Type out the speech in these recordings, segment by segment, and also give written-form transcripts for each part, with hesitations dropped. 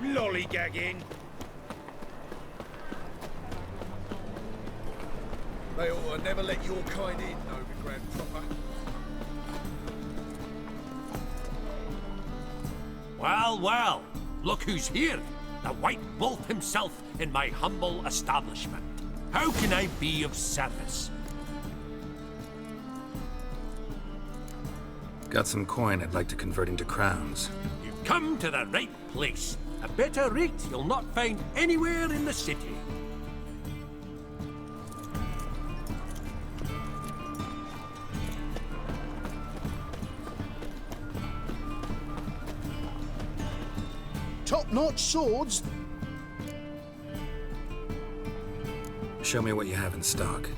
lollygagging. They ought to never let your kind in, Novigrad proper. Well, well, look who's here. The White Wolf himself in my humble establishment. How can I be of service? Got some coin I'd like to convert into crowns. You've come to the right place. A better rate you'll not find anywhere in the city. Top-notch swords. Show me what you have in stock.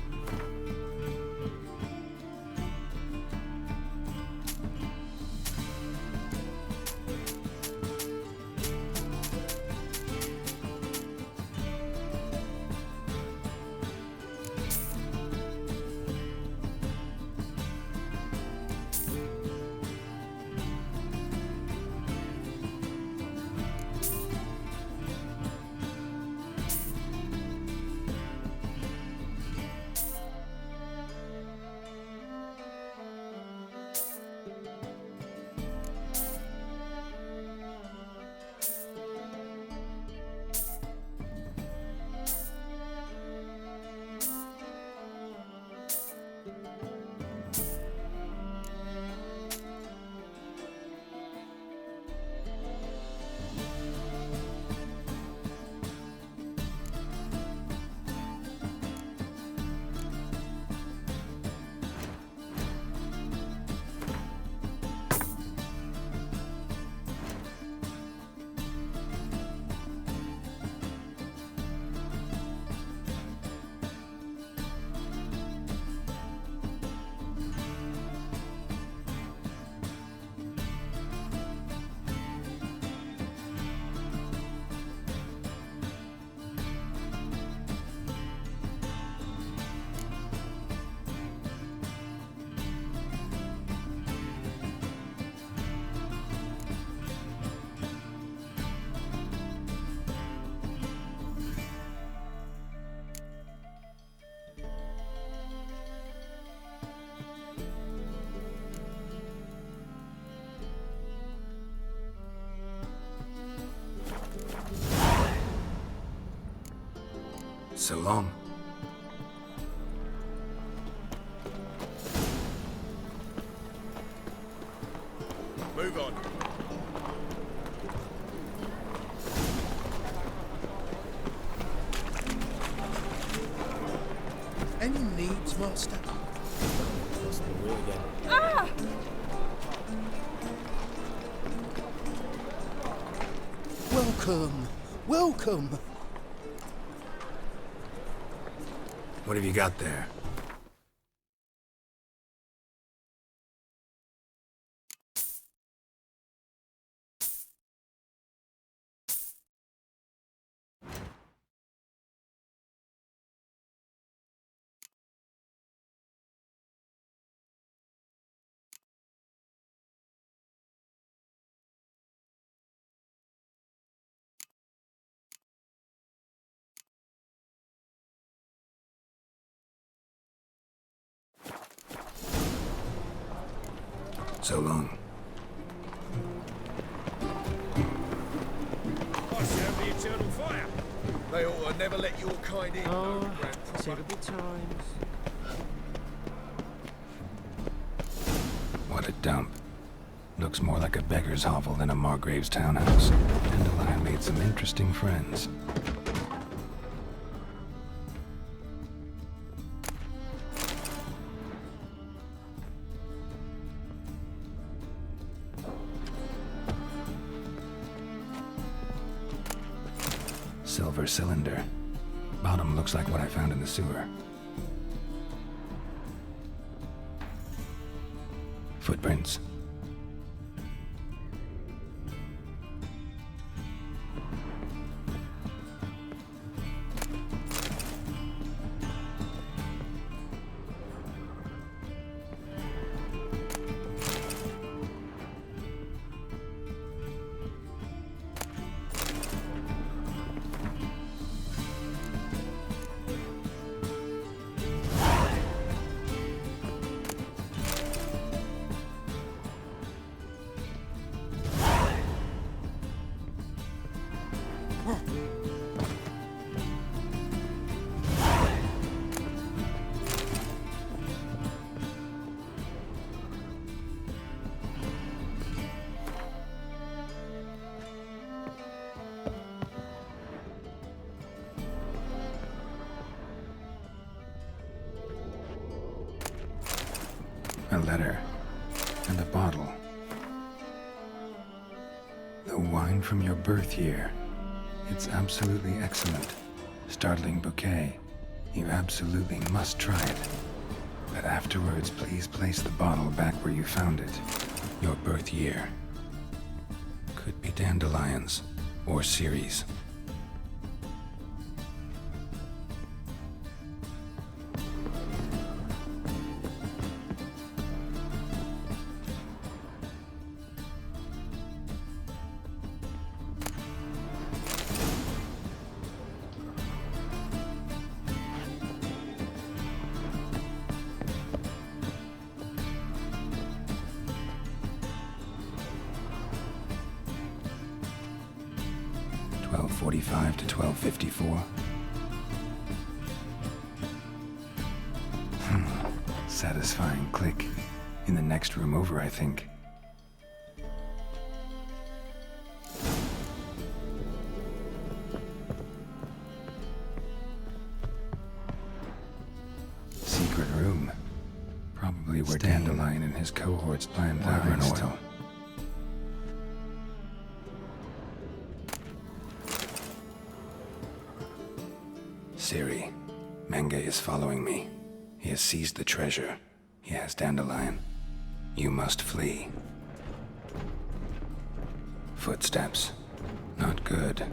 So long. Move on. Any needs, master? Ah! Welcome, welcome. What have you got there? So long. I serve the eternal fire. They ought to never let your kind in, Novigrad proper. Terrible times. What a dump. Looks more like a beggar's hovel than a Margrave's townhouse. Dandelion made some interesting friends. Silver cylinder. Bottom looks like what I found in the sewer. Footprints. A letter. And a bottle. The wine from your birth year. It's absolutely excellent. Startling bouquet. You absolutely must try it. But afterwards, please place the bottle back where you found it. Your birth year. Could be dandelions or Ceres. .45 to 12:54. Satisfying click. In the next room over, I think. Secret room. Probably where Dandelion and his cohorts planned lavender oil. Siri, Menge is following me. He has seized the treasure. He has Dandelion. You must flee. Footsteps. Not good.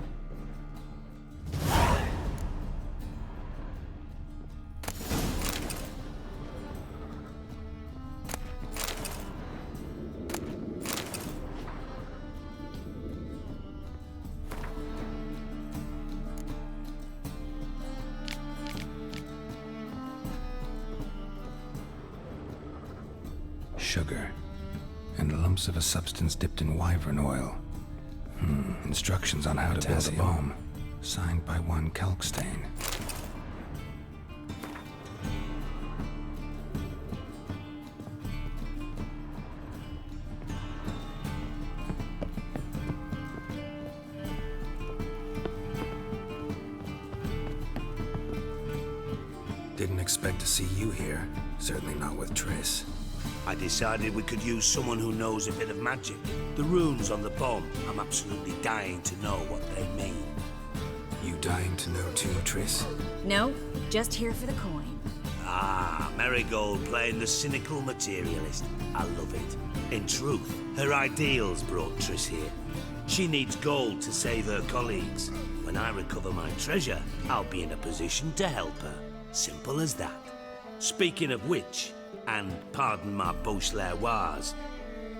Sugar, and lumps of a substance dipped in wyvern oil. Instructions on how to build a bomb, signed by one Kalkstain. Didn't expect to see you here. Certainly not with Triss. I decided we could use someone who knows a bit of magic. The runes on the bomb, I'm absolutely dying to know what they mean. You dying to know too, Triss? No, just here for the coin. Ah, Marigold playing the cynical materialist. I love it. In truth, her ideals brought Triss here. She needs gold to save her colleagues. When I recover my treasure, I'll be in a position to help her. Simple as that. Speaking of which, and pardon my Beauclervois,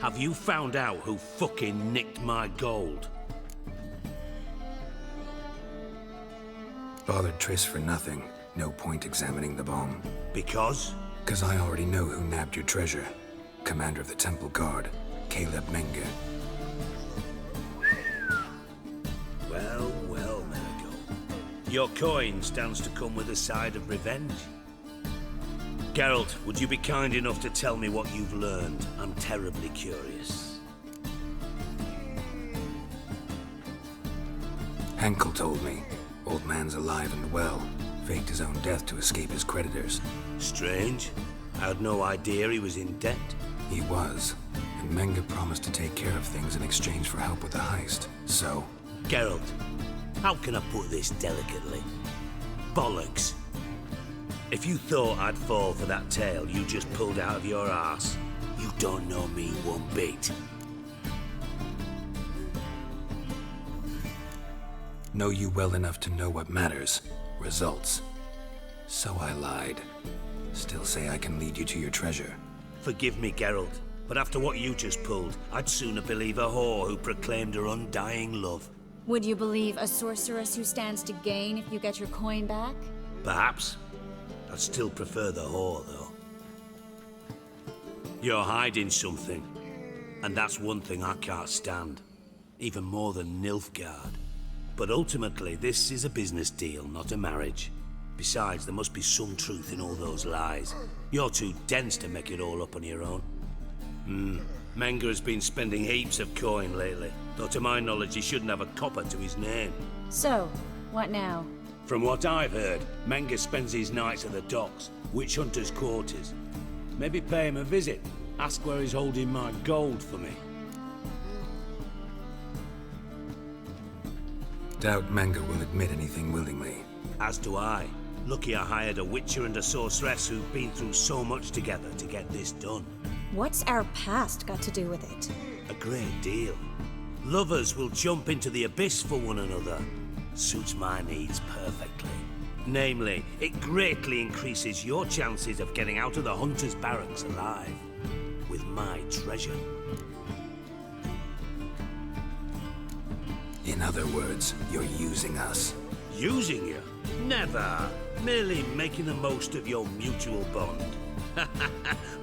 have you found out who fucking nicked my gold? Bothered Triss for nothing. No point examining the bomb. Because? 'Cause I already know who nabbed your treasure. Commander of the Temple Guard, Caleb Menge. Well, well, Marigold. Your coin stands to come with a side of revenge. Geralt, would you be kind enough to tell me what you've learned? I'm terribly curious. Henkel told me. Old man's alive and well. Faked his own death to escape his creditors. Strange. I had no idea he was in debt. He was. And Menge promised to take care of things in exchange for help with the heist. So... Geralt, how can I put this delicately? Bollocks. If you thought I'd fall for that tale you just pulled out of your arse, you don't know me one bit. Know you well enough to know what matters. Results. So I lied. Still say I can lead you to your treasure. Forgive me, Geralt, but after what you just pulled, I'd sooner believe a whore who proclaimed her undying love. Would you believe a sorceress who stands to gain if you get your coin back? Perhaps. I'd still prefer the whore, though. You're hiding something, and that's one thing I can't stand. Even more than Nilfgaard. But ultimately, this is a business deal, not a marriage. Besides, there must be some truth in all those lies. You're too dense to make it all up on your own. Menga has been spending heaps of coin lately, though to my knowledge he shouldn't have a copper to his name. So, what now? From what I've heard, Menga spends his nights at the docks, witch hunters' quarters. Maybe pay him a visit. Ask where he's holding my gold for me. Doubt Menga will admit anything willingly. As do I. Lucky I hired a witcher and a sorceress who've been through so much together to get this done. What's our past got to do with it? A great deal. Lovers will jump into the abyss for one another. Suits my needs perfectly. Namely, it greatly increases your chances of getting out of the hunter's barracks alive. With my treasure. In other words, you're using us. Using you? Never. Merely making the most of your mutual bond.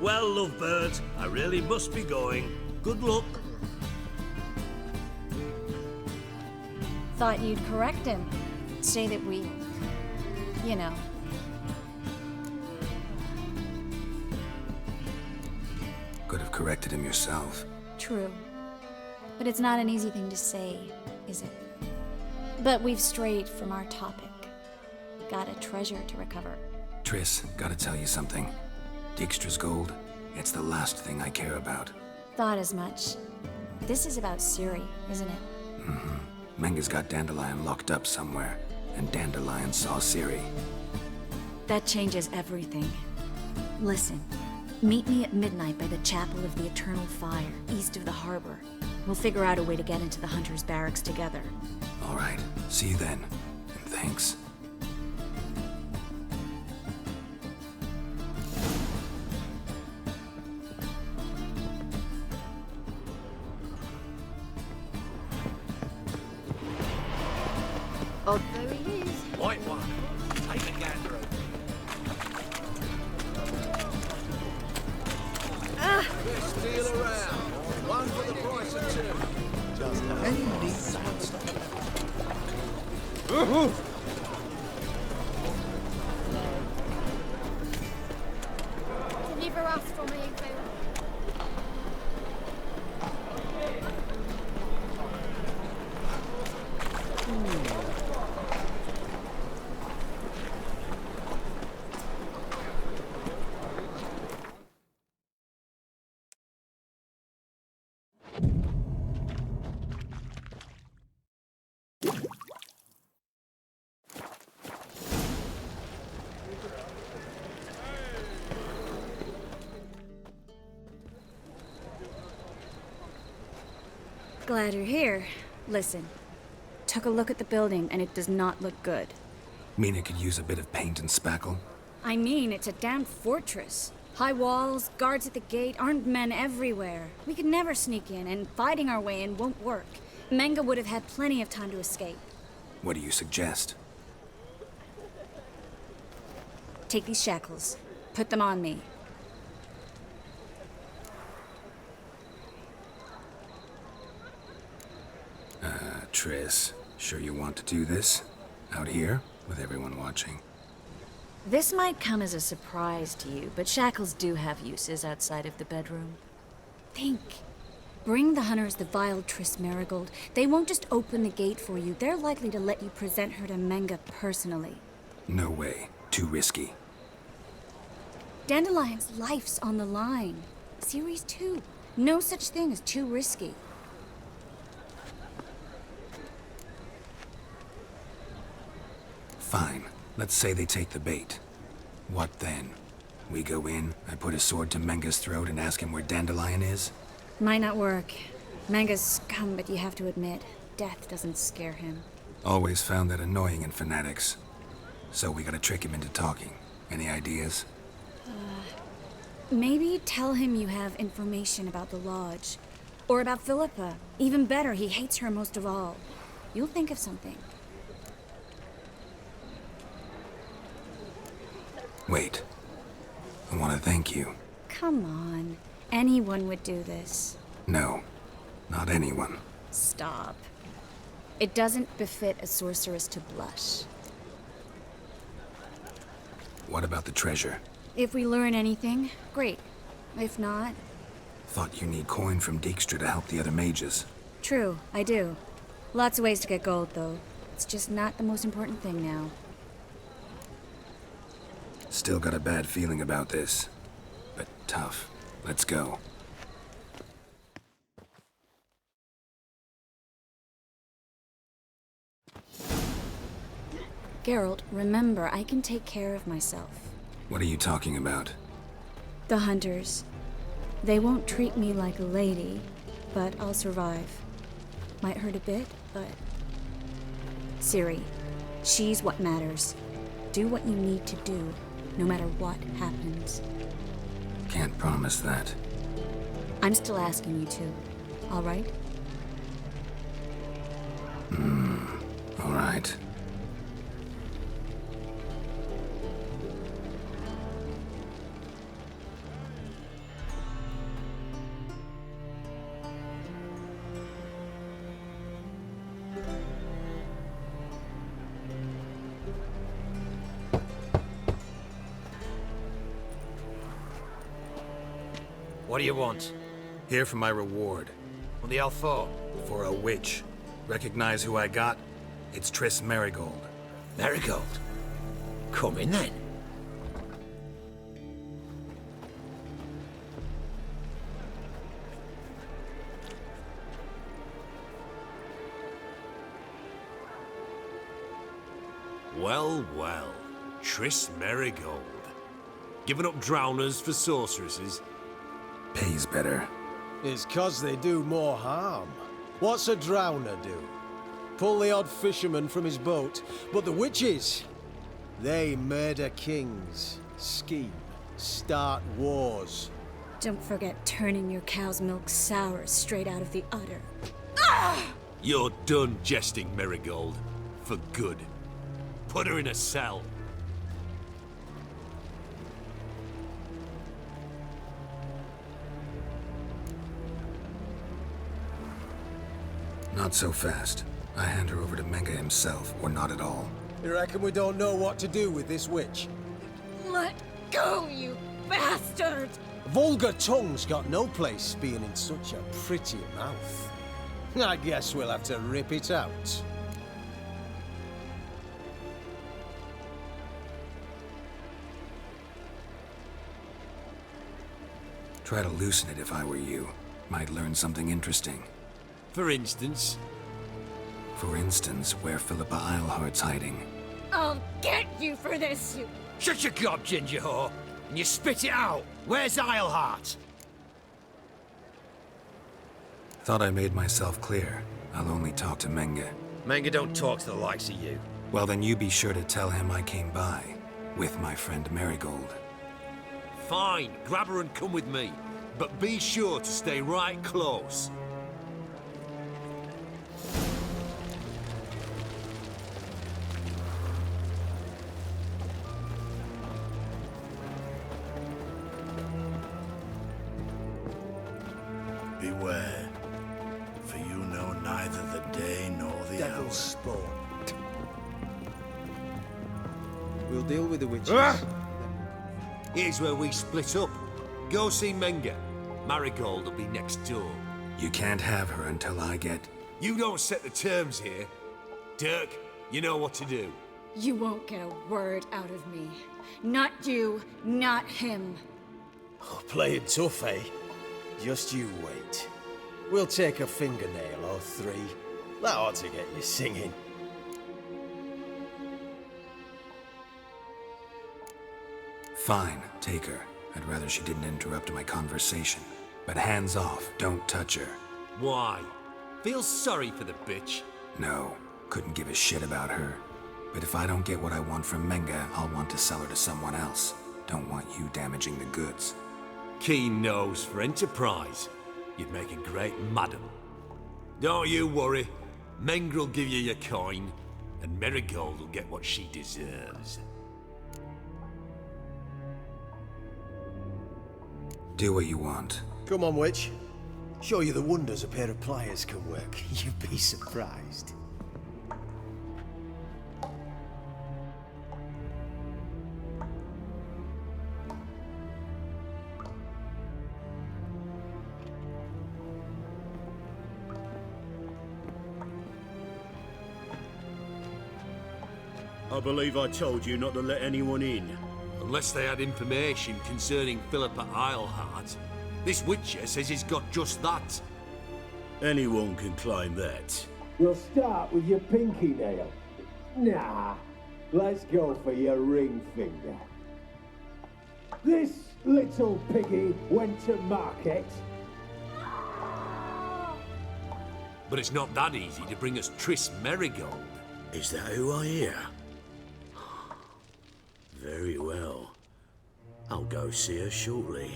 Well, lovebirds, I really must be going. Good luck. Thought you'd correct him. Say that we... you know. Could have corrected him yourself. True. But it's not an easy thing to say, is it? But we've strayed from our topic. Got a treasure to recover. Triss, gotta tell you something. Dijkstra's gold, it's the last thing I care about. Thought as much. This is about Ciri, isn't it? Menga's got Dandelion locked up somewhere, and Dandelion saw Ciri. That changes everything. Listen, meet me at midnight by the Chapel of the Eternal Fire, east of the harbor. We'll figure out a way to get into the Hunter's barracks together. All right, see you then, and thanks. Oh, there he is. White one. Take a gander over. Steal around. One for the price of two. Any needs must stop. Never asked for me, Phil. Glad you're here. Listen, took a look at the building and it does not look good. Mean it could use a bit of paint and spackle? I mean, it's a damn fortress. High walls, guards at the gate, armed men everywhere. We could never sneak in, and fighting our way in won't work. Menga would have had plenty of time to escape. What do you suggest? Take these shackles. Put them on me. Triss, sure you want to do this? Out here, with everyone watching? This might come as a surprise to you, but shackles do have uses outside of the bedroom. Think. Bring the hunters the vile Triss Marigold. They won't just open the gate for you. They're likely to let you present her to Menga personally. No way. Too risky. Dandelion's life's on the line. Series 2. No such thing as too risky. Fine. Let's say they take the bait. What then? We go in, I put a sword to Menga's throat and ask him where Dandelion is? Might not work. Menga's scum, but you have to admit, death doesn't scare him. Always found that annoying in fanatics. So we gotta trick him into talking. Any ideas? Maybe tell him you have information about the Lodge. Or about Philippa. Even better, he hates her most of all. You'll think of something. Wait. I want to thank you. Come on. Anyone would do this. No. Not anyone. Stop. It doesn't befit a sorceress to blush. What about the treasure? If we learn anything, great. If not, Thought you need coin from Dijkstra to help the other mages. true, I do. Lots of ways to get gold, though. It's just not the most important thing now. Still got a bad feeling about this. But tough. Let's go. Geralt, remember, I can take care of myself. What are you talking about? The hunters. They won't treat me like a lady, but I'll survive. Might hurt a bit, but... Ciri, she's what matters. Do what you need to do, no matter what happens. Can't promise that. I'm still asking you to, all right? All right. What do you want? Here for my reward. On the hell for? For a witch. Recognize who I got? It's Triss Merigold. Marigold. Come in then. Well, well. Triss Merigold. Giving up drowners for sorceresses? Pays better. It's 'cause they do more harm. What's a drowner do? Pull the odd fisherman from his boat. But the witches, they murder kings, scheme, start wars. Don't forget turning your cow's milk sour straight out of the udder. You're done jesting, Merigold. For good. Put her in a cell. Not so fast. I hand her over to Menge himself, or not at all. You reckon we don't know what to do with this witch? Let go, you bastard! Vulgar tongue's got no place being in such a pretty mouth. I guess we'll have to rip it out. Try to loosen it if I were you. Might learn something interesting. For instance, For instance, where Philippa Eilhart's hiding. I'll get you for this, you... Shut your gob, ginger whore, and you spit it out. Where's Eilhart? Thought I made myself clear. I'll only talk to Menge. Manga don't talk to the likes of you. Well, then you be sure to tell him I came by. With my friend Merigold. fine, grab her and come with me. But be sure to stay right close. Beware, for you know neither the day nor the hour. Devil's spawn. We'll deal with the witches. Here's where we split up. Go see Menge. Marigold will be next door. You can't have her until I get... You don't set the terms here. Dirk, you know what to do. You won't get a word out of me. Not you, not him. Oh, playing tough, eh? Just you wait. We'll take a fingernail or three. That ought to get you singing. Fine, take her. I'd rather she didn't interrupt my conversation. But hands off, don't touch her. Why? Feel sorry for the bitch? No, couldn't give a shit about her. But if I don't get what I want from Menge, I'll want to sell her to someone else. Don't want you damaging the goods. Keen nose for enterprise. You'd make a great madam. Don't you worry. Mengrel will give you your coin, and Marigold will get what she deserves. Do what you want. Come on, witch. Show you the wonders a pair of pliers can work. You'd be surprised. I believe I told you not to let anyone in. Unless they had information concerning Philippa Eilhart. This Witcher says he's got just that. Anyone can claim that. You'll start with your pinky nail. Nah, let's go for your ring finger. This little piggy went to market. But it's not that easy to bring us Triss Merigold. Is that who I hear? Very well. I'll go see her shortly.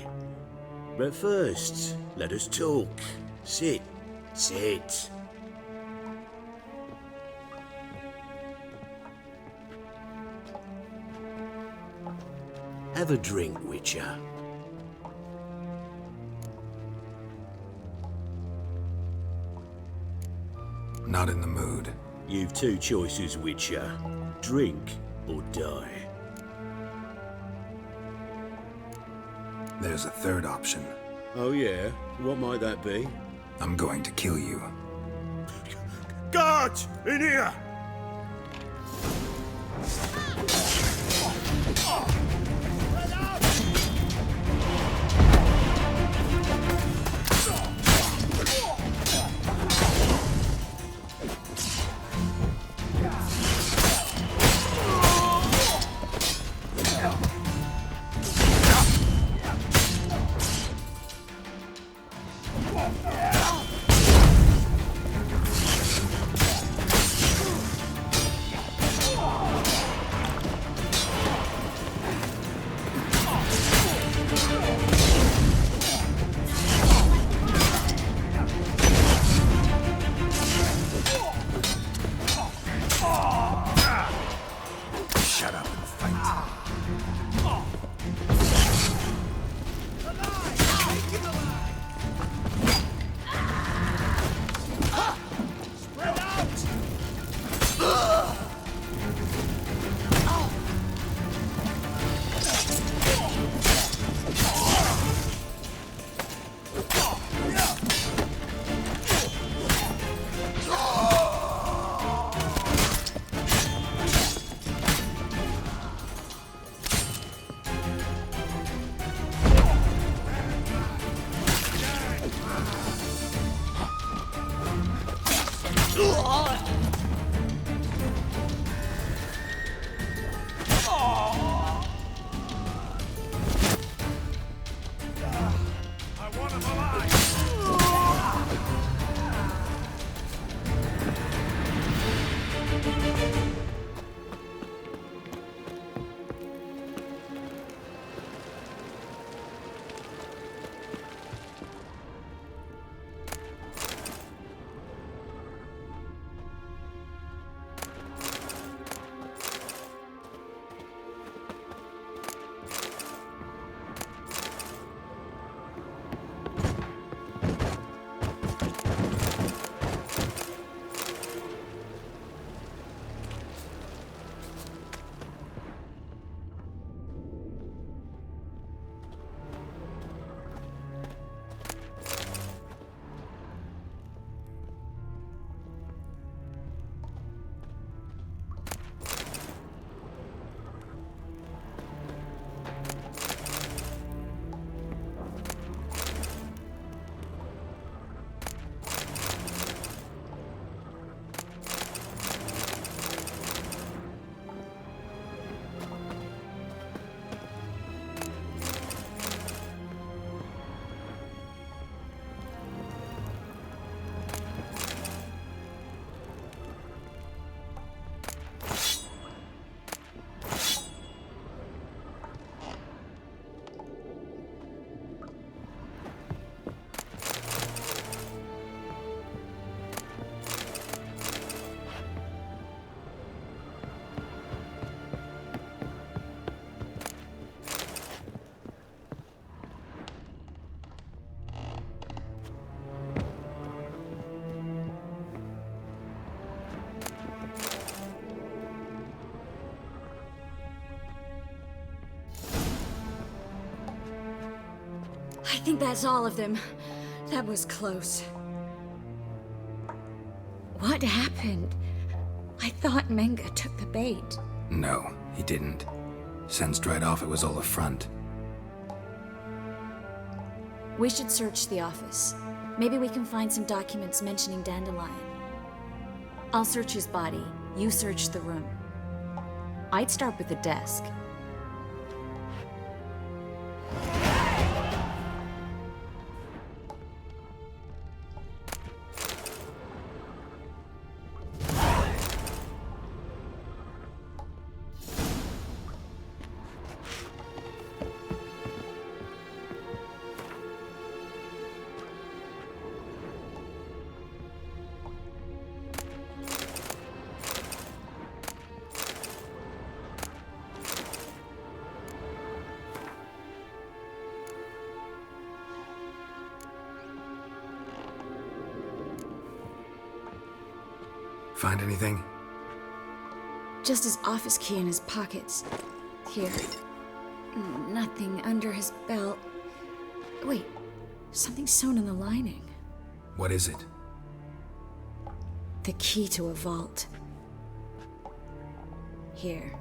But first, let us talk. Sit. Sit. Have a drink, Witcher. Not in the mood. You've two choices, Witcher. Drink or die. There's a third option. Oh yeah? What might that be? I'm going to kill you. Guards! In here! Shut up and fight. I think that's all of them. That was close. What happened? I thought Menga took the bait. No, he didn't. Sensed right off it was all a front. We should search the office. Maybe we can find some documents mentioning Dandelion. I'll search his body. You search the room. I'd start with the desk. Find anything? Just his office key in his pockets. Here. Nothing under his belt. Wait, something sewn in the lining. What is it? The key to a vault. Here,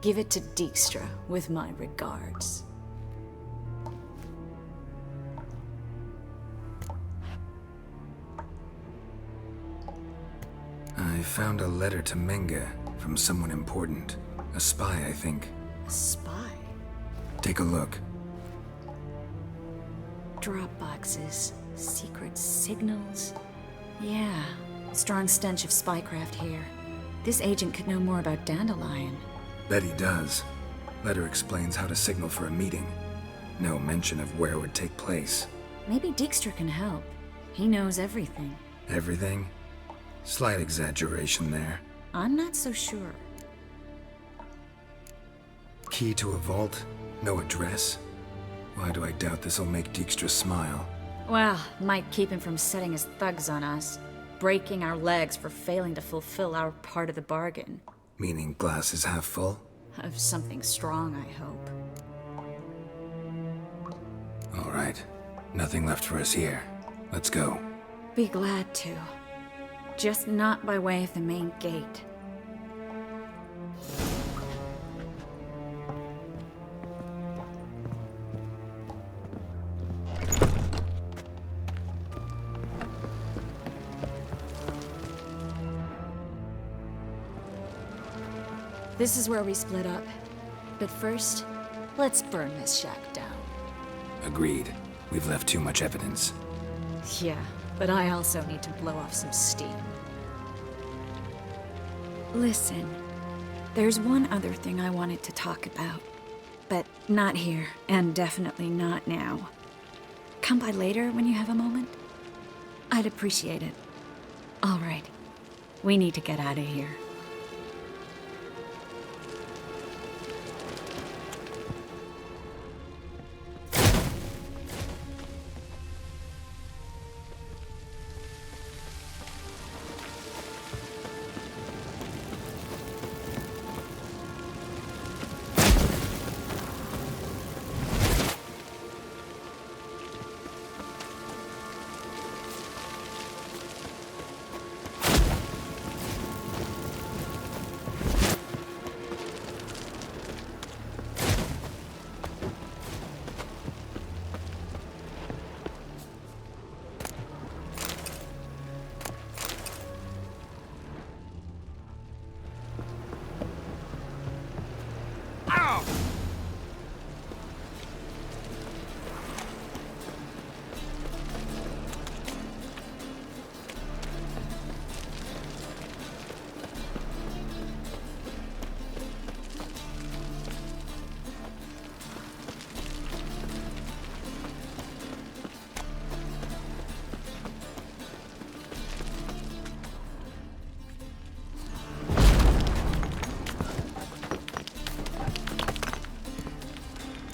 give it to Dijkstra with my regards. I found a letter to Menga from someone important. A spy, I think. A spy? Take a look. Drop boxes, secret signals. Yeah, strong stench of spycraft here. This agent could know more about Dandelion. Bet he does. Letter explains how to signal for a meeting. No mention of where it would take place. Maybe Dijkstra can help. He knows everything. Everything? Slight exaggeration there. I'm not so sure. Key to a vault? No address? Why do I doubt this'll make Dijkstra smile? Well, might keep him from setting his thugs on us. Breaking our legs for failing to fulfill our part of the bargain. Meaning glass is half full? Of something strong, I hope. All right. Nothing left for us here. Let's go. Be glad to. Just not by way of the main gate. This is where we split up. But first, let's burn this shack down. Agreed. We've left too much evidence. Yeah, but I also need to blow off some steam. Listen, there's one other thing I wanted to talk about. But not here, and definitely not now. Come by later when you have a moment? I'd appreciate it. All right, we need to get out of here.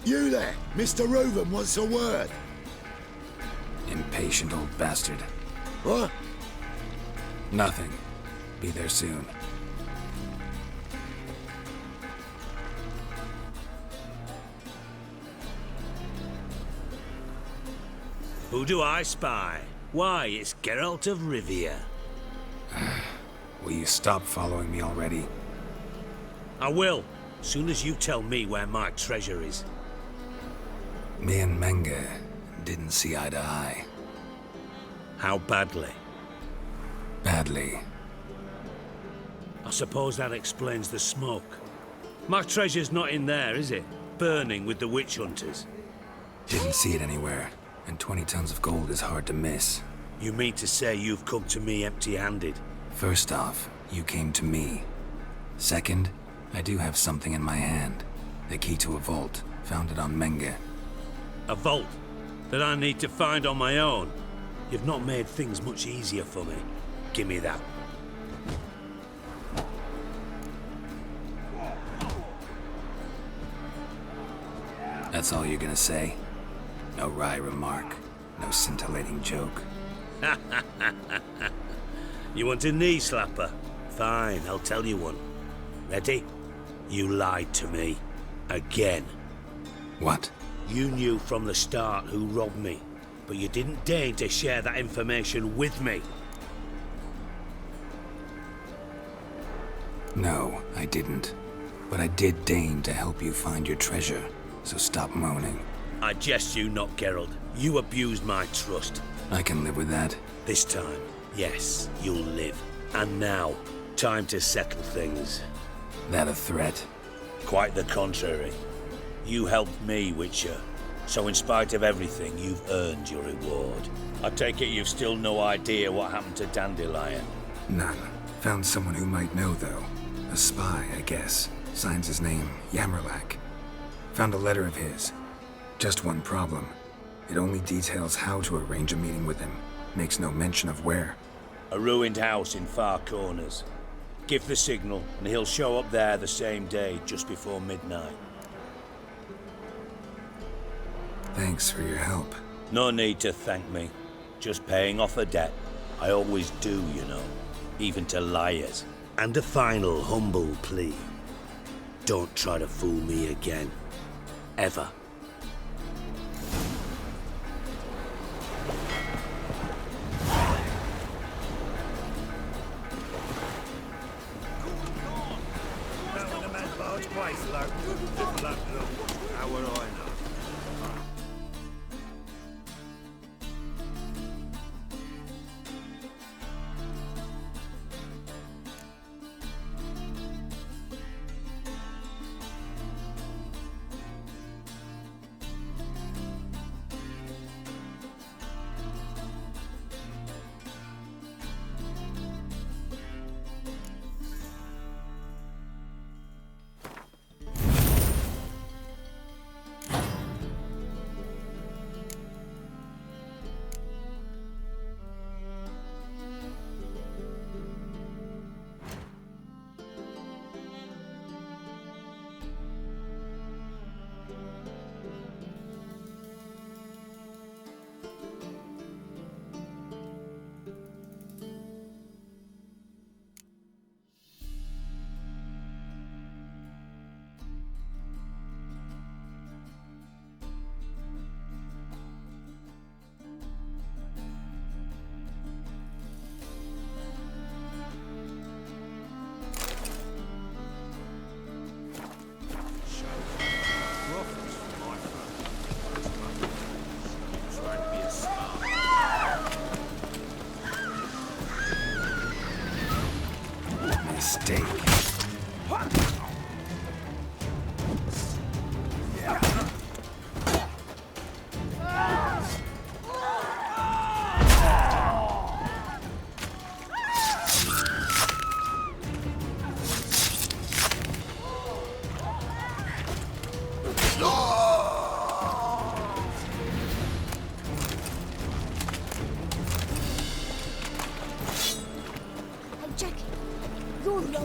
You there, Mr. Reuven wants a word. Impatient old bastard. What? Nothing. Be there soon. Who do I spy? Why, it's Geralt of Rivia. Will you stop following me already? I will, soon as you tell me where my treasure is. Me and Menge didn't see eye to eye. How badly? Badly. I suppose that explains the smoke. My treasure's not in there, is it? Burning with the witch hunters. Didn't see it anywhere, and 20 tons of gold is hard to miss. You mean to say you've come to me empty-handed? First off, you came to me. Second, I do have something in my hand. The key to a vault, found it on Menge. A vault that I need to find on my own? You've not made things much easier for me. Give me that. That's all you're gonna say? No wry remark, no scintillating joke. You want a knee slapper? Fine, I'll tell you one. Ready? You lied to me. Again. What? You knew from the start who robbed me, but you didn't deign to share that information with me. No, I didn't. But I did deign to help you find your treasure, so stop moaning. I jest you not, Geralt. You abused my trust. I can live with that. This time, yes, you'll live. And now, time to settle things. That a threat? Quite the contrary. You helped me, Witcher. So in spite of everything, you've earned your reward. I take it you've still no idea what happened to Dandelion? None. Found someone who might know, though. A spy, I guess. Signs his name, Yamerlak. Found a letter of his. Just one problem. It only details how to arrange a meeting with him. Makes no mention of where. A ruined house in Far Corners. Give the signal, and he'll show up there the same day, just before midnight. Thanks for your help. No need to thank me. Just paying off a debt. I always do, you know. Even to liars. And a final humble plea. Don't try to fool me again. Ever. Mistake.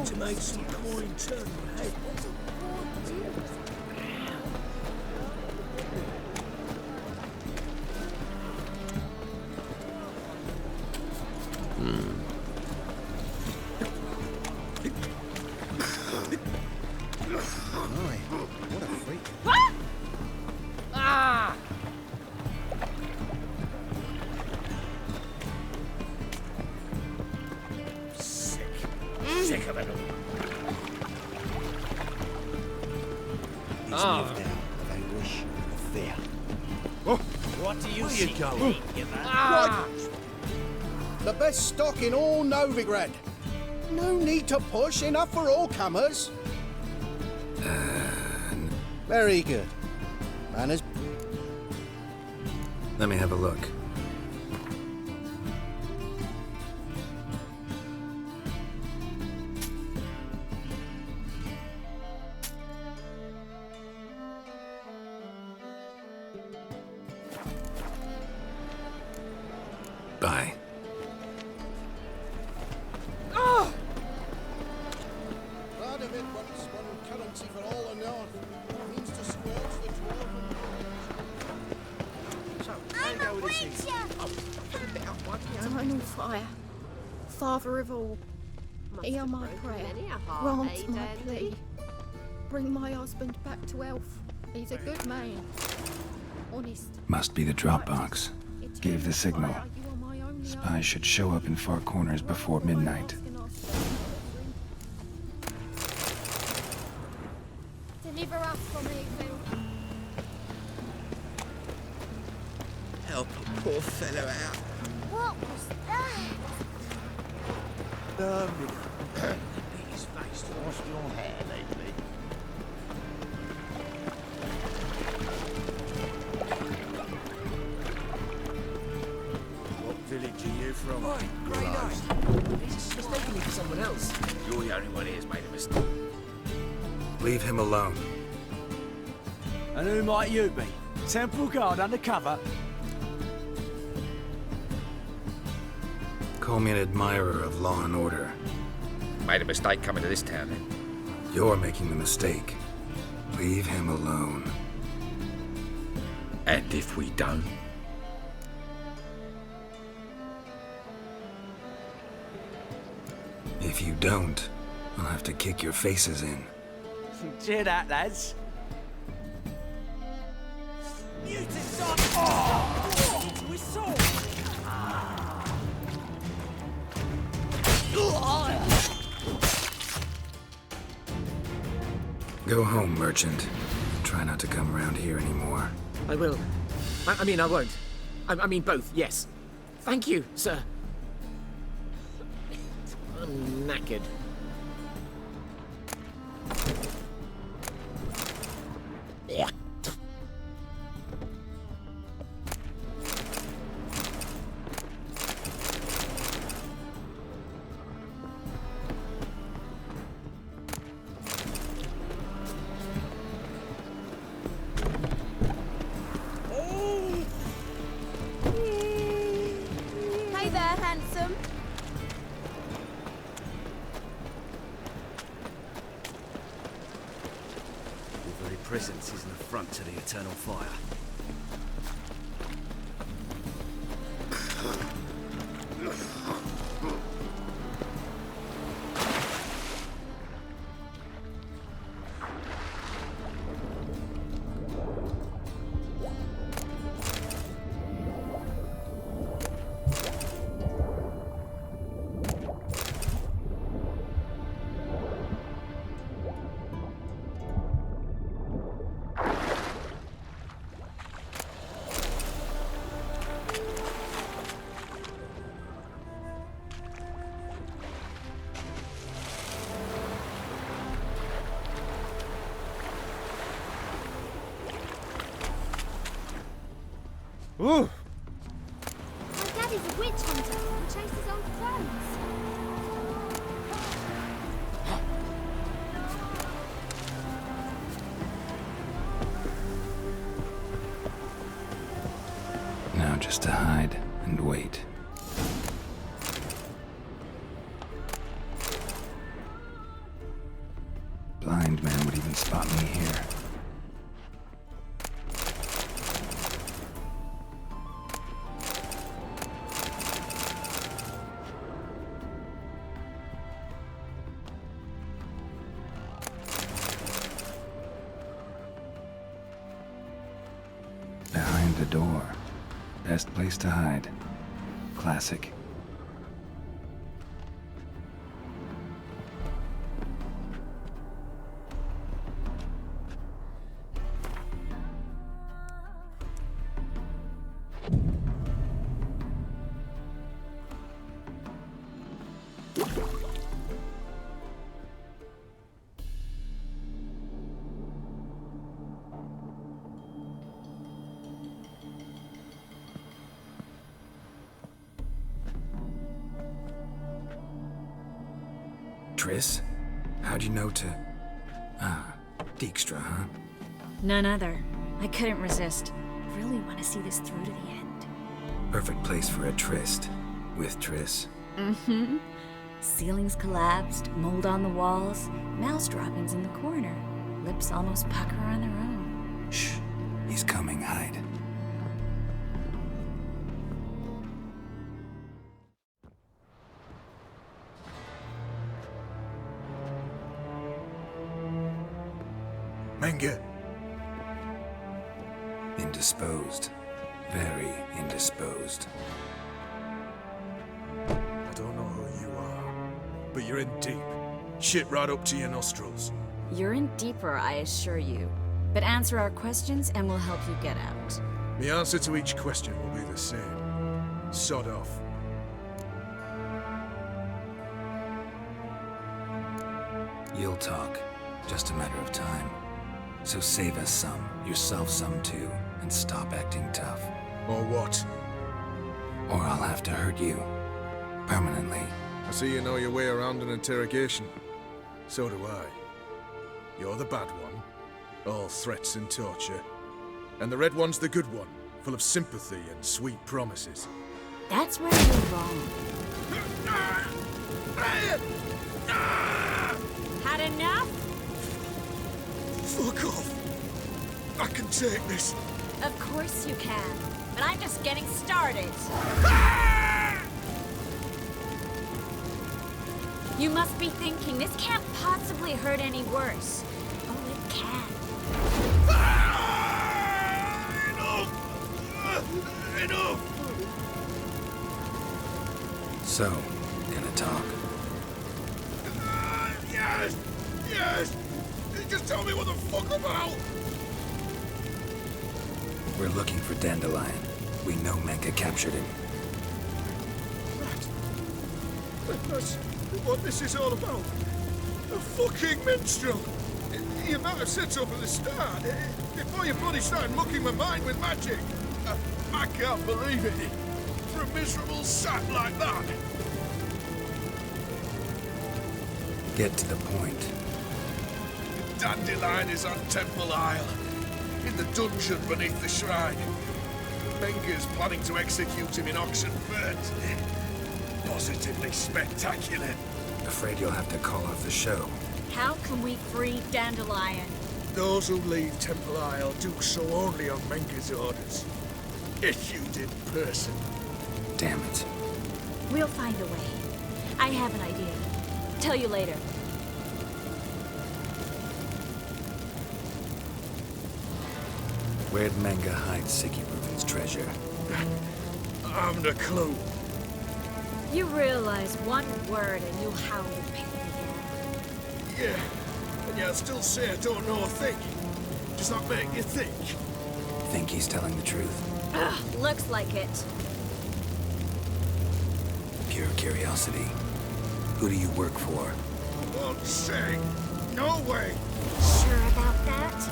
To make some coin turn your head. What a freak. Sick of it all. lived out of anguish and fear. What do you Where see? you going? The best stock in all Novigrad. No need to push, enough for all comers. Very good. Manners. Let me have a look. Bye. Part of it once one currency for all the north. Means to scourge the dwarven. I'm a witcher! Eternal fire, Father of all, hear my prayer, grant my plea. Bring my husband back to Elf. He's a good man, honest. Must be the drop box. Gave the signal. Spies should show up in far corners before midnight. Deliver us from evil. Help a poor fellow out. What was that? Beat his face to wash your hair lately. What village are you from? Great night. He's mistaken me for someone else. You're the only one here's made a mistake. Leave him alone. And who might you be? Temple guard undercover? Call me an admirer of law and order. Made a mistake coming to this town, then. You're making the mistake. Leave him alone. And if we don't? If you don't, I'll have to kick your faces in. Cheer that, lads. Mutants on! Oh! Into his sword! Go home, merchant. Try not to come around here anymore. I will. I mean, I won't. I mean, both, yes. Thank you, sir. I'm knackered. Yeah. Hey there, handsome. Your very presence is an affront to the eternal fire. Ooh! My daddy's a witch hunter who chases old clothes. Now just to hide and wait. Blind man would even spot me here. Behind the door. Best place to hide. Classic. Triss? How'd you know to... Ah, Dijkstra, huh? None other. I couldn't resist. Really want to see this through to the end. Perfect place for a tryst. With Triss. Mm-hmm. Ceilings collapsed, mold on the walls, mouse droppings in the corner. Lips almost pucker on their own. Shh. He's coming, hide. Menge. Indisposed. Very indisposed. I don't know who you are, but you're in deep. Shit right up to your nostrils. You're in deeper, I assure you. But answer our questions and we'll help you get out. The answer to each question will be the same. Sod off. You'll talk. Just a matter of time. So save us some, yourself some too, and stop acting tough. Or what? Or I'll have to hurt you. Permanently. I see you know your way around an interrogation. So do I. You're the bad one. All threats and torture. And the red one's the good one, full of sympathy and sweet promises. That's where you're wrong. Had enough? Fuck off! I can take this. Of course you can. But I'm just getting started. You must be thinking, this can't possibly hurt any worse. Oh, it can. Enough! Enough! So, gonna talk? Yes! Yes! Just tell me what the fuck about! We're looking for Dandelion. We know Menge captured him. That's what this is all about. A fucking minstrel! You might have said so from the start, before your body started mucking my mind with magic. I can't believe it. For a miserable sap like that. Get to the point. Dandelion is on Temple Isle, in the dungeon beneath the shrine. Menge's planning to execute him in Oxenfurt. Positively spectacular. Afraid you'll have to call off the show. How can we free Dandelion? Those who leave Temple Isle do so only on Menge's orders. Issued in person. Damn it. We'll find a way. I have an idea. Tell you later. Where'd Menge hide Sicky Reuven's treasure? I haven't a clue. You realize one word and you'll howl in pain again. Yeah, and yet I still say I don't know a thing. Does that make you think? Think he's telling the truth? Ugh, looks like it. Pure curiosity. Who do you work for? Won't say. No way. Sure about that?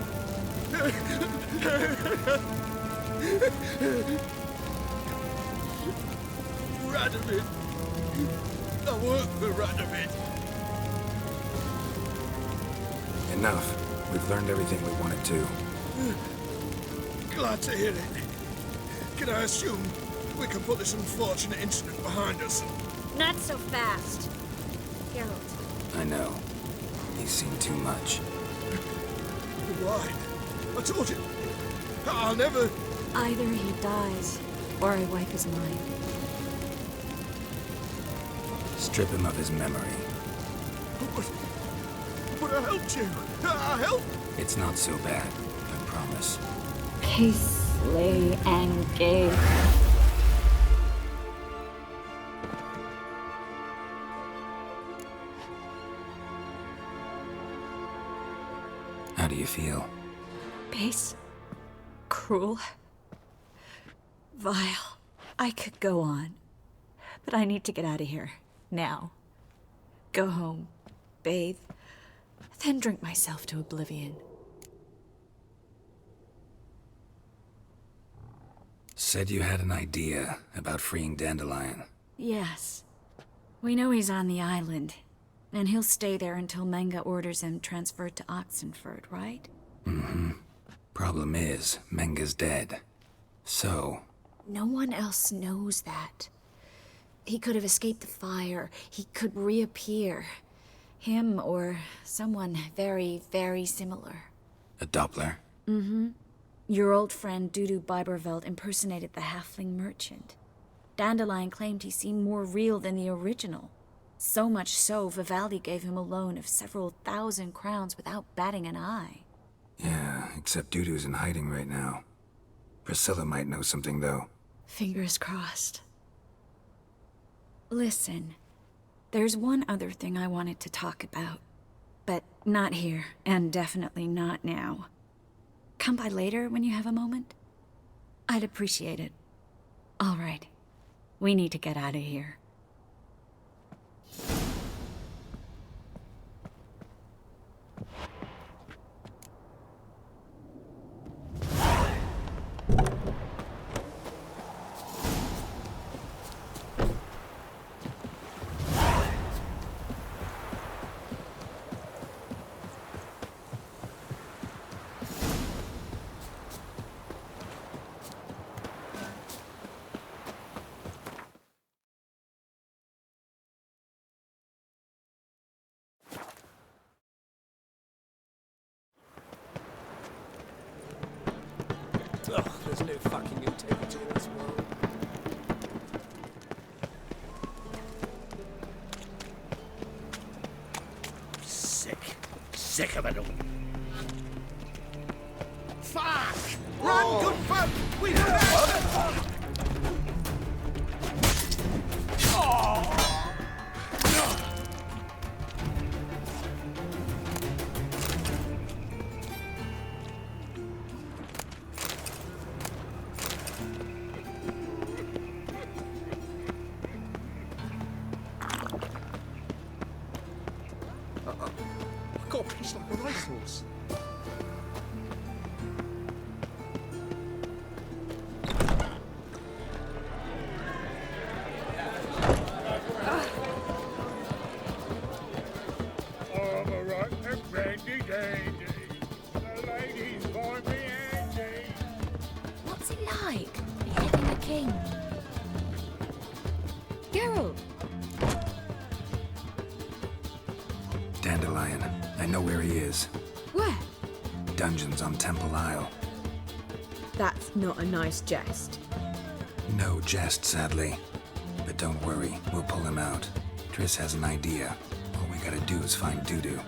Radovid. I work for Radovid. Enough. We've learned everything we wanted to. Glad to hear it. Can I assume we can put this unfortunate incident behind us? Not so fast. Geralt. I know. He's seen too much. Why? I told you. I'll never... Either he dies, or I wipe his mind. Strip him of his memory. But I helped you. I helped. It's not so bad, I promise. Peacefully and gay. How do you feel? Base. Cruel. Vile. I could go on. But I need to get out of here. Now. Go home. Bathe. Then drink myself to oblivion. Said you had an idea about freeing Dandelion. Yes. We know he's on the island. And he'll stay there until Menga orders him transferred to Oxenford, right? Mm-hmm. Problem is, Menga's dead. So... No one else knows that. He could have escaped the fire. He could reappear. Him or someone very, very similar. A Doppler? Mm-hmm. Your old friend Dudu Biberveld impersonated the halfling merchant. Dandelion claimed he seemed more real than the original. So much so, Vivaldi gave him a loan of several 1,000 crowns without batting an eye. Yeah, except Dudu's in hiding right now. Priscilla might know something, though. Fingers crossed. Listen, there's one other thing I wanted to talk about. But not here, and definitely not now. Come by later when you have a moment? I'd appreciate it. All right. We need to get out of here. Ugh, there's no fucking integrity in this world. Sick of it all. Fuck! Run, good folk! We have Got a piece like a racehorse. all right, and brandy dandy. The ladies find me handy. What's it like, beheading a king? Geralt! Dandelion. I know where he is. Where? Dungeons on Temple Isle. That's not a nice jest. No jest, sadly. But don't worry, we'll pull him out. Triss has an idea. All we gotta do is find Dudu.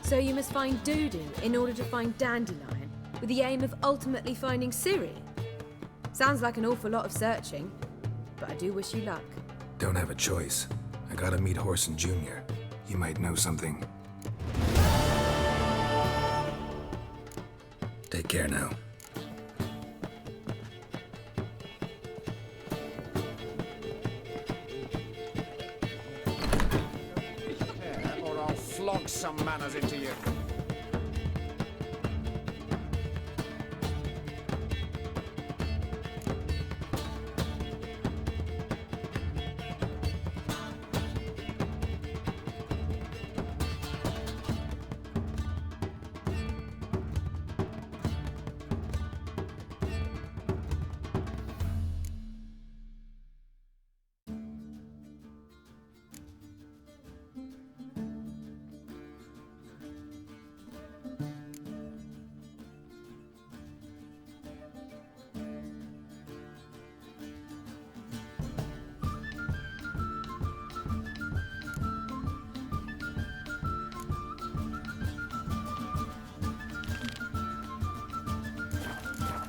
So you must find Dudu in order to find Dandelion, with the aim of ultimately finding Ciri? Sounds like an awful lot of searching, but I do wish you luck. Don't have a choice. I gotta meet Horson Jr. He might know something. Take care now. Yeah, or I'll flog some manners into you.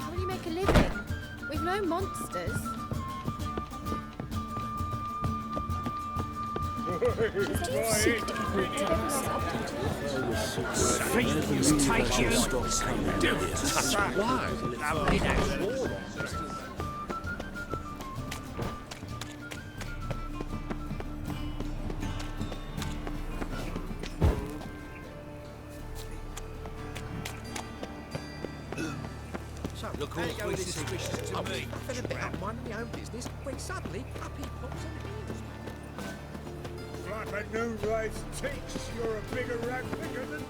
How will you make a living? We've no monsters. Things take you. Do this. Why? Lovely day. So, Look how all you go with this suspicious to me. I've been a bit up minding my own business when suddenly up he pops on the heels. Type of new race thinks you're a bigger rat picker than me.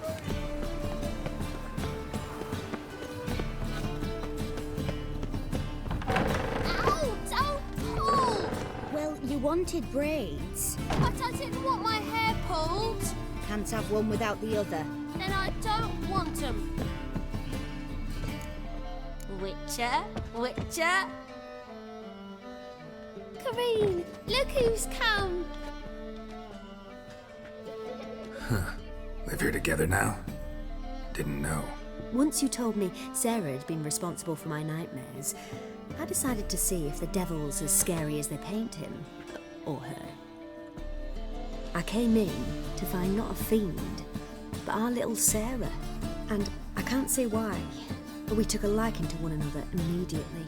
Ow! Don't pull! Well, you wanted braids. But I didn't want my hair pulled. Can't have one without the other. Then I don't want them. Witcher? Witcher? Kareen, look who's come. Live here together now? Didn't know. Once you told me Sarah had been responsible for my nightmares, I decided to see if the devil's as scary as they paint him. Or her. I came in to find not a fiend, but our little Sarah. And I can't say why, but we took a liking to one another immediately.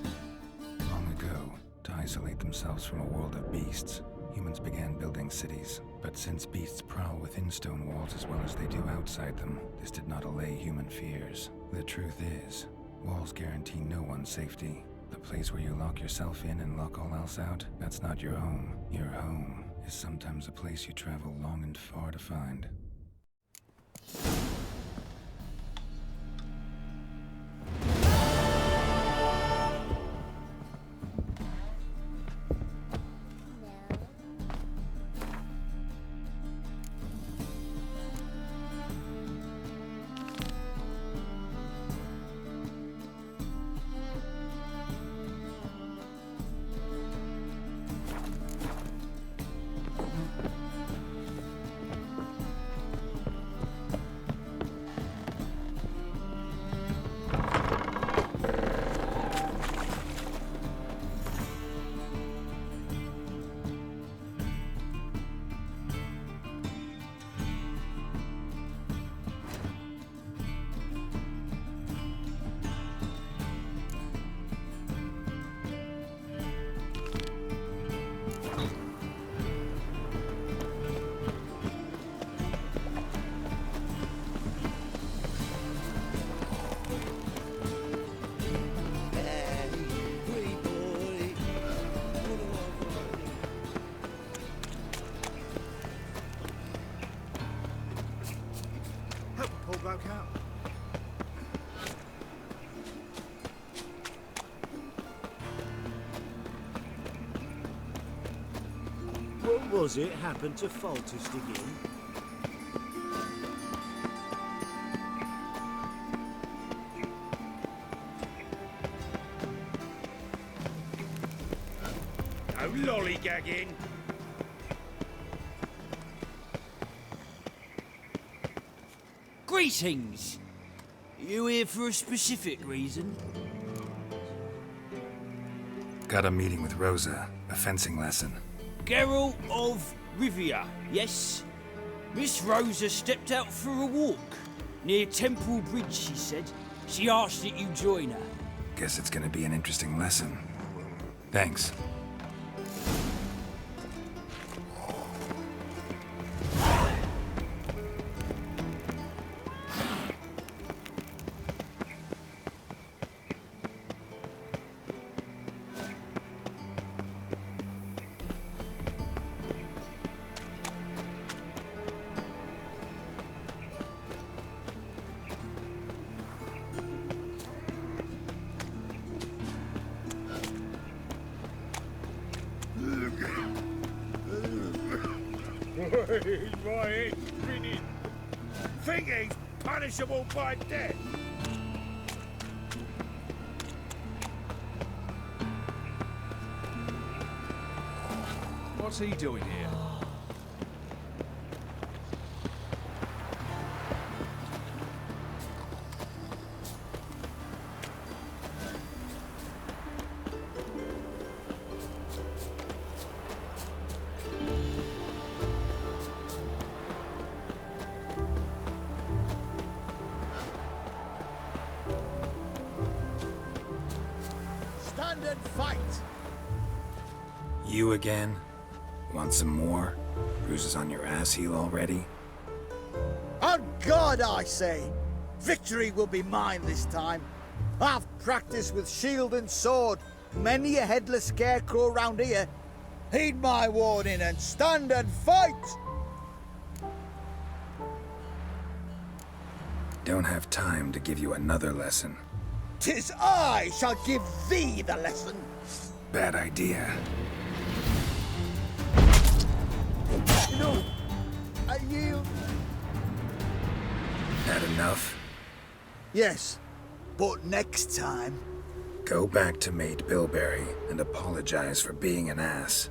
Long ago, to isolate themselves from a world of beasts, humans began building cities. But since beasts prowl within stone walls as well as they do outside them, this did not allay human fears. The truth is, walls guarantee no one's safety. The place where you lock yourself in and lock all else out, that's not your home. Your home is sometimes a place you travel long and far to find. Broke out. What was it happened to Foltest again? No lollygagging. Greetings! You here for a specific reason? Got a meeting with Rosa, a fencing lesson. Geralt of Rivia, yes? Miss Rosa stepped out for a walk. Near Temple Bridge, she said. She asked that you join her. Guess it's gonna be an interesting lesson. Thanks. My head's spinning. Think he's punishable by death. What's he doing here? Stand and fight. You again? Want some more? Bruises on your ass heel already? On God, I say! Victory will be mine this time. I've practiced with shield and sword. Many a headless scarecrow round here. Heed my warning and stand and fight! don't have time to give you another lesson. 'Tis I shall give thee the lesson. Bad idea. No, I yield. Had enough? Yes, but next time. Go back to Mate Bilberry and apologize for being an ass.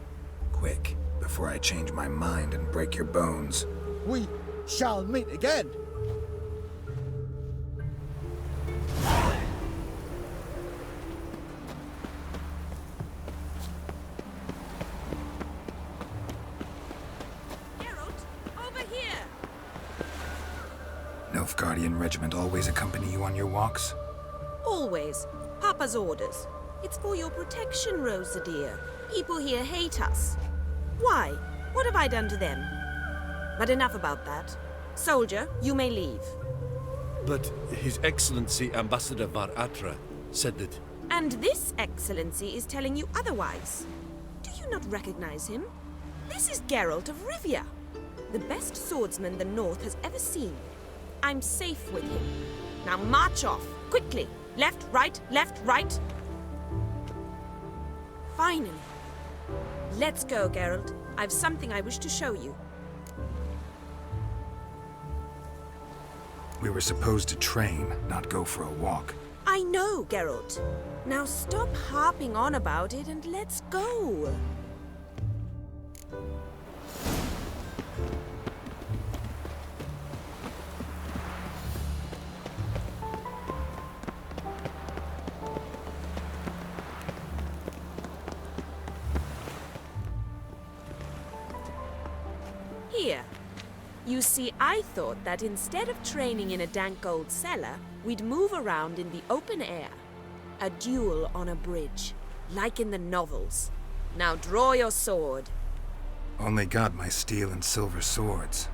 Quick, before I change my mind and break your bones. We shall meet again. Nilfgaardian regiment always accompany you on your walks? Always. Papa's orders. It's for your protection, Rosa dear. People here hate us. Why? What have I done to them? But enough about that. Soldier, you may leave. But His Excellency Ambassador Var Atra said that... And this excellency is telling you otherwise. Do you not recognize him? This is Geralt of Rivia, the best swordsman the North has ever seen. I'm safe with him. Now march off, quickly. Left, right, left, right. Finally. Let's go, Geralt. I've something I wish to show you. We were supposed to train, not go for a walk. I know, Geralt. Now stop harping on about it and let's go. Here. You see, I thought that instead of training in a dank old cellar, we'd move around in the open air. A duel on a bridge, like in the novels. Now draw your sword. Only got my steel and silver swords.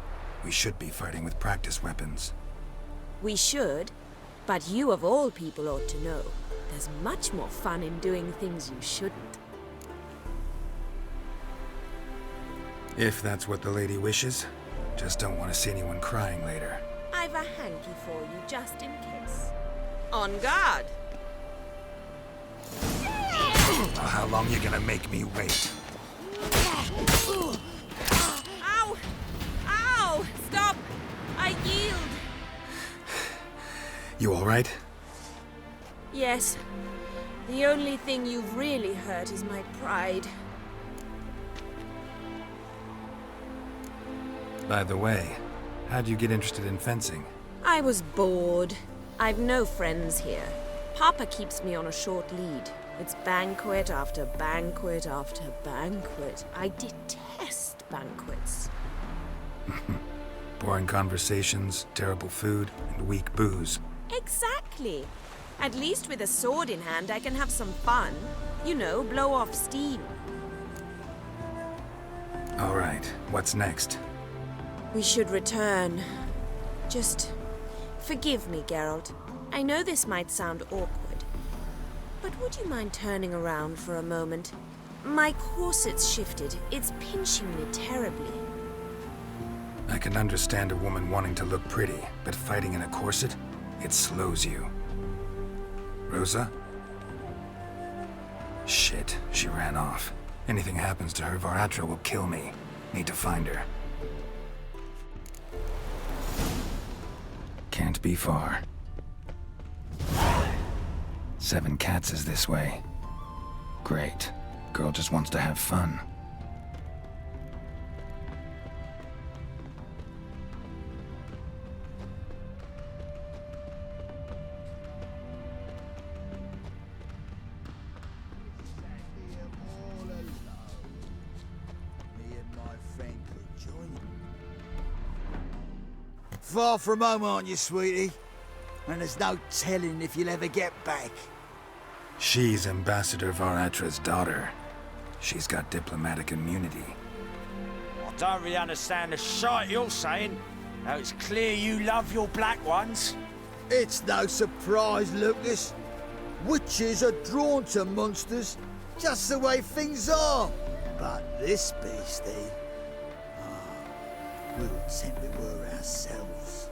We should be fighting with practice weapons. We should, but you of all people ought to know. There's much more fun in doing things you shouldn't. If that's what the lady wishes. Just don't want to see anyone crying later. I've a hanky for you, just in case. On guard! How long you gonna make me wait? Ow! Ow! Stop! I yield! You alright? Yes. The only thing you've really hurt is my pride. By the way, how'd you get interested in fencing? I was bored. I've no friends here. Papa keeps me on a short lead. It's banquet after banquet after banquet. I detest banquets. Boring conversations, terrible food, and weak booze. Exactly. At least with a sword in hand, I can have some fun. You know, blow off steam. All right, what's next? We should return. Just forgive me, Geralt. I know this might sound awkward, but would you mind turning around for a moment? My corset's shifted. It's pinching me terribly. I can understand a woman wanting to look pretty, but fighting in a corset, it slows you. Rosa? Shit, she ran off. Anything happens to her, Var Atra will kill me. Need to find her. Can't be far. 7 Cats is this way. Great. Girl just wants to have fun. Far from home, aren't you, sweetie? And there's no telling if you'll ever get back. She's Ambassador Var Atra's daughter. She's got diplomatic immunity. I don't really understand the shite you're saying. Now it's clear you love your black ones. It's no surprise, Lucas. Witches are drawn to monsters, just the way things are. But this beastie, we would tempt it were ourselves.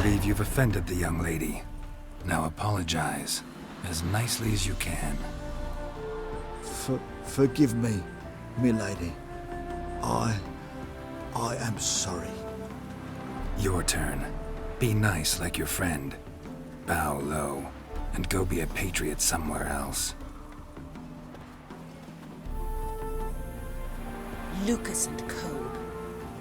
believe you've offended the young lady. Now apologize as nicely as you can. Forgive me, milady. I am sorry. Your turn. Be nice like your friend. Bow low, and go be a patriot somewhere else. Lucas and Kolb.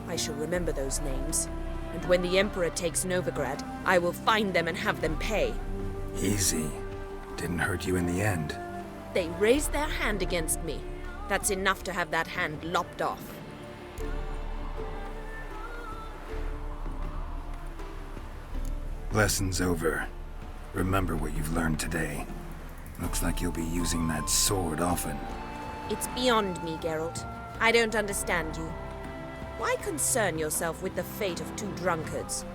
I shall remember those names. And when the Emperor takes Novigrad, I will find them and have them pay. Easy. Didn't hurt you in the end. They raised their hand against me. That's enough to have that hand lopped off. Lesson's over. Remember what you've learned today. Looks like you'll be using that sword often. It's beyond me, Geralt. I don't understand you. Why concern yourself with the fate of two drunkards?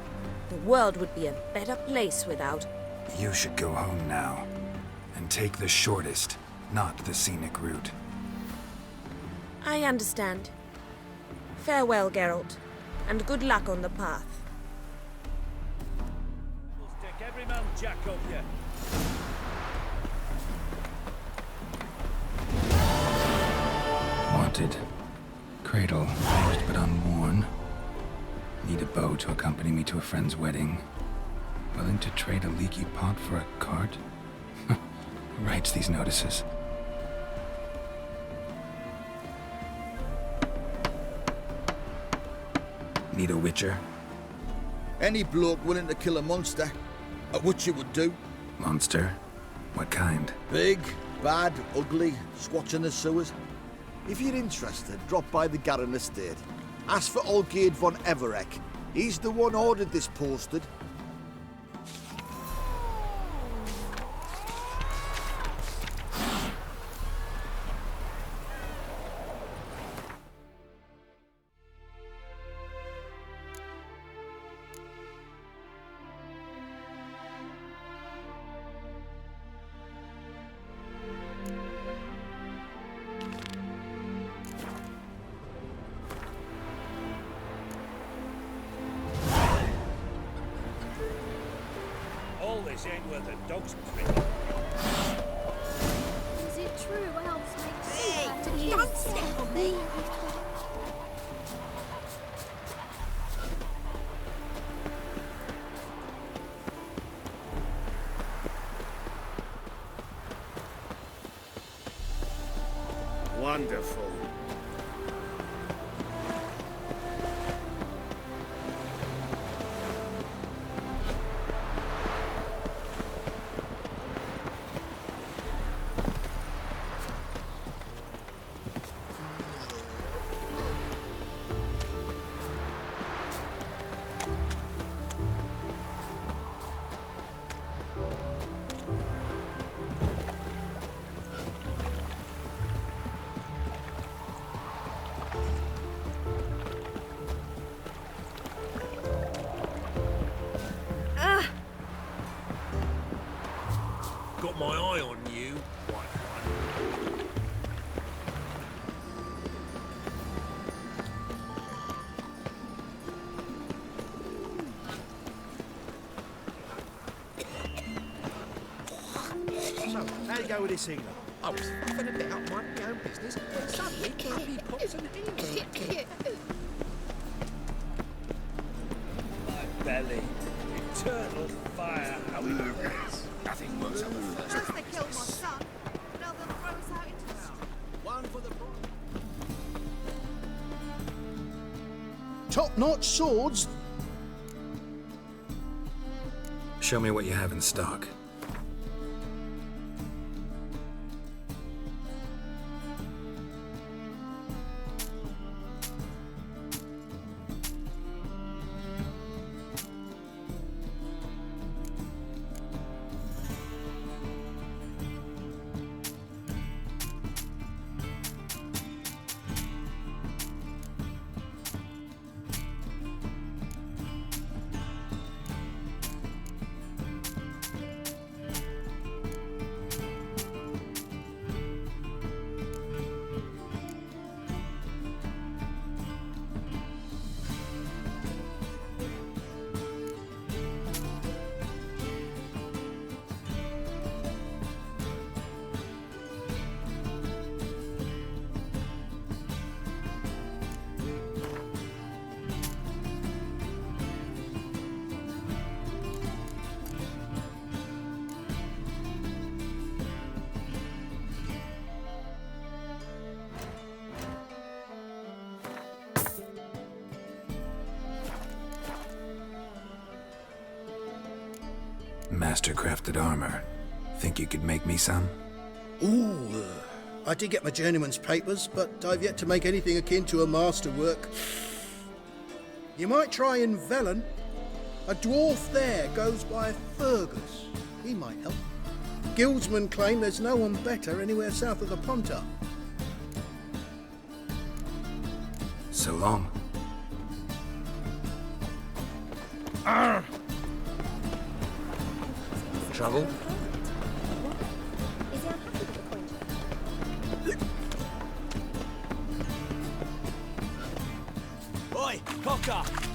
The world would be a better place without... You should go home now. And take the shortest, not the scenic route. I understand. Farewell, Geralt. And good luck on the path. Stick every man jack up here. Wanted. Cradle, used but unworn. Need a bow to accompany me to a friend's wedding. Willing to trade a leaky pot for a cart? Who writes these notices? Need a witcher? Any bloke willing to kill a monster, a witcher would do. Monster? What kind? Big, bad, ugly, squatching the sewers. If you're interested, drop by the Garren estate. Ask for Olgierd von Everek. He's the one ordered this posted. All this ain't worth a dog's prick. Is it true elves make Hey, soup don't out of step on me. Wonderful. Got my eye on you, white one. So, how you go with this healer? I was fucking a bit up my own business when suddenly Puppy pops an healer. My belly. Eternal fire, however. Nothing works on the first. First they killed my son, now they'll throw us out into the street. One for the top-notch swords. Show me what you have in stock. Master-crafted armor. Think you could make me some? Ooh, I did get my journeyman's papers, but I've yet to make anything akin to a masterwork. You might try in Velen. A dwarf there goes by Fergus. He might help. Guildsmen claim there's no one better anywhere south of the Pontar. So long. Arr! Trouble? Oi, Cocker!